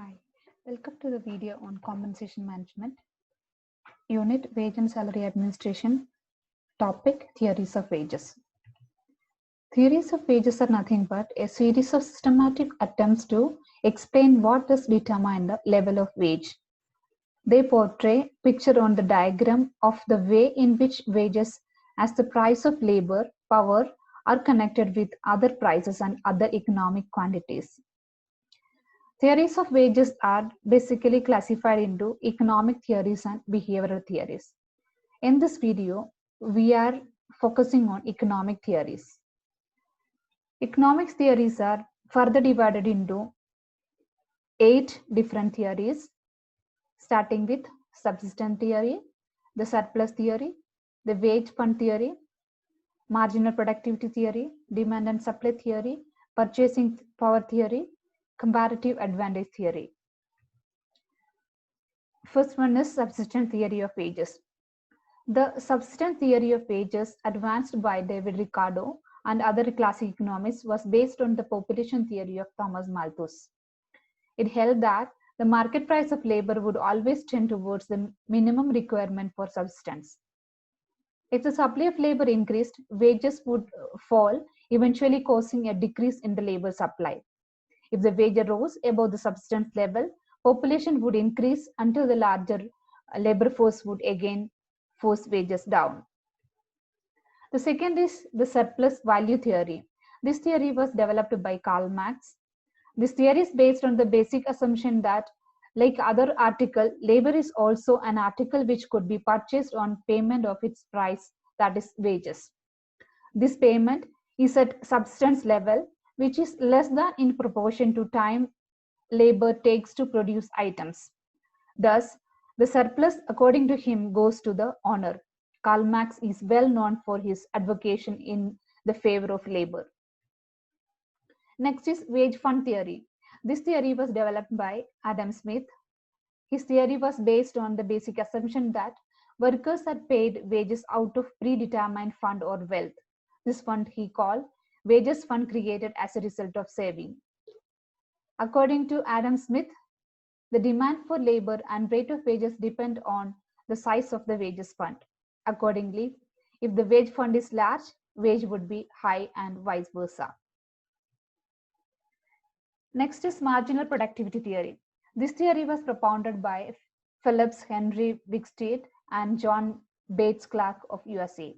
Hi, welcome to the video on compensation management, unit wage and salary administration, topic theories of wages. Theories of wages are nothing but a series of systematic attempts to explain what does determine the level of wage. They portray picture on the diagram of the way in which wages as the price of labor, power are connected with other prices and other economic quantities. Theories of wages are basically classified into economic theories and behavioral theories. In this video, we are focusing on economic theories. Economic theories are further divided into 8 different theories, starting with subsistence theory, the surplus theory, the wage fund theory, marginal productivity theory, demand and supply theory, purchasing power theory, comparative advantage theory. First one is subsistence theory of wages. The subsistence theory of wages, advanced by David Ricardo and other classic economists, was based on the population theory of Thomas Malthus. It held that the market price of labor would always tend towards the minimum requirement for subsistence. If the supply of labor increased, wages would fall, eventually causing a decrease in the labor supply. If the wage rose above the subsistence level, population would increase until the larger labor force would again force wages down. The second is the surplus value theory. This theory was developed by Karl Marx. This theory is based on the basic assumption that, like other article, labor is also an article which could be purchased on payment of its price, that is wages. This payment is at substance level, which is less than in proportion to time labor takes to produce items. Thus, the surplus, according to him, goes to the owner. Karl Marx is well known for his advocacy in the favor of labor. Next is wage fund theory. This theory was developed by Adam Smith. His theory was based on the basic assumption that workers are paid wages out of predetermined fund or wealth. This fund he called wages fund created as a result of saving. According to Adam Smith, the demand for labor and rate of wages depend on the size of the wages fund. Accordingly, if the wage fund is large, wage would be high and vice versa. Next is marginal productivity theory. This theory was propounded by Phillips Henry Wicksteed and John Bates Clark of USA.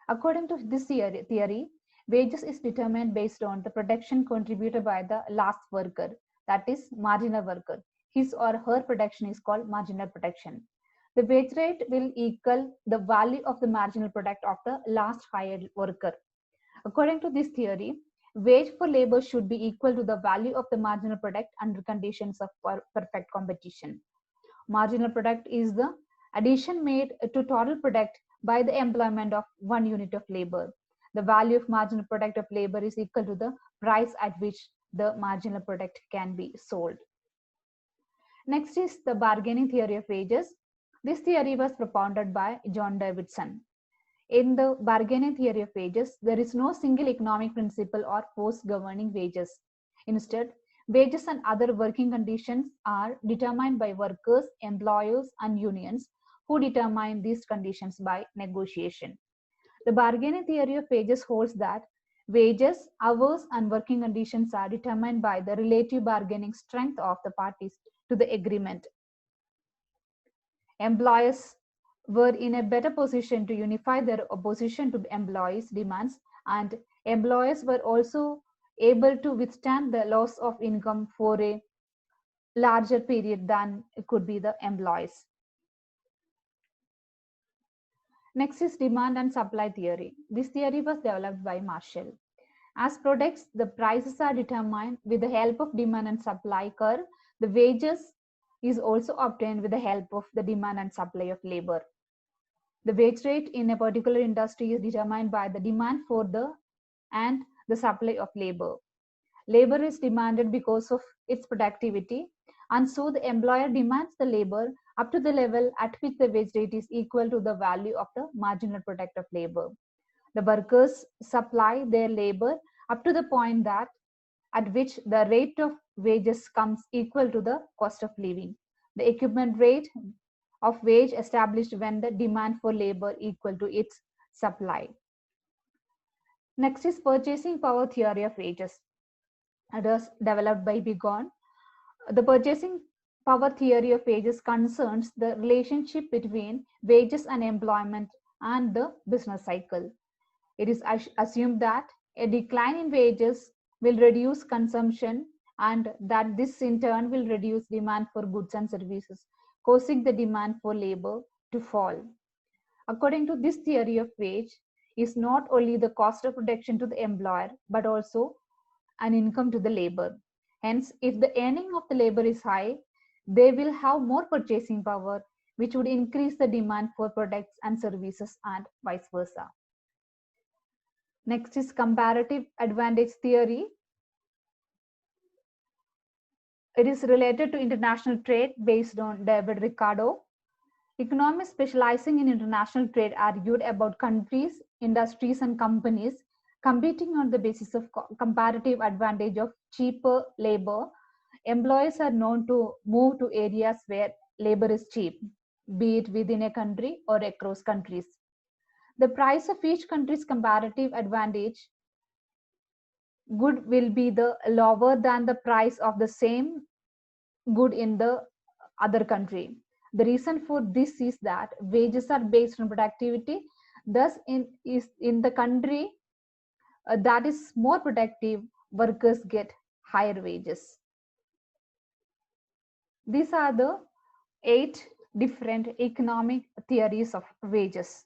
According to this theory, wages is determined based on the production contributed by the last worker, that is marginal worker. His or her production is called marginal production. The wage rate will equal the value of the marginal product of the last hired worker. According to this theory, wage for labor should be equal to the value of the marginal product under conditions of perfect competition. Marginal product is the addition made to total product by the employment of one unit of labor. The value of marginal product of labor is equal to the price at which the marginal product can be sold. Next is the bargaining theory of wages. This theory was propounded by John Davidson. In the bargaining theory of wages, there is no single economic principle or force governing wages. Instead, wages and other working conditions are determined by workers, employers, and unions who determine these conditions by negotiation. The bargaining theory of wages holds that wages, hours, and working conditions are determined by the relative bargaining strength of the parties to the agreement. Employers were in a better position to unify their opposition to employees' demands, and employers were also able to withstand the loss of income for a larger period than could be the employees. Next is demand and supply theory. This theory was developed by Marshall. As products, the prices are determined with the help of demand and supply curve. The wages is also obtained with the help of the demand and supply of labor. The wage rate in a particular industry is determined by the demand for and the supply of labor. Labor is demanded because of its productivity, and so the employer demands the labor up to the level at which the wage rate is equal to the value of the marginal product of labor. The workers supply their labor up to the point that at which the rate of wages comes equal to the cost of living. The equivalent rate of wage established when the demand for labor equal to its supply. Next is purchasing power theory of wages. It was developed by Bigon. The purchasing power theory of wages concerns the relationship between wages and employment and the business cycle. It is assumed that a decline in wages will reduce consumption and that this in turn will reduce demand for goods and services, causing the demand for labor to fall. According to this theory of wage, is not only the cost of production to the employer, but also an income to the labor. Hence, if the earning of the labor is high, they will have more purchasing power, which would increase the demand for products and services and vice versa. Next is comparative advantage theory. It is related to international trade based on David Ricardo. Economists specializing in international trade argued about countries, industries, and companies competing on the basis of comparative advantage of cheaper labor. Employers are known to move to areas where labor is cheap, be it within a country or across countries. The price of each country's comparative advantage good will be the lower than the price of the same good in the other country. The reason for this is that wages are based on productivity. Thus, in the country that is more productive, workers get higher wages. These are the 8 different economic theories of wages.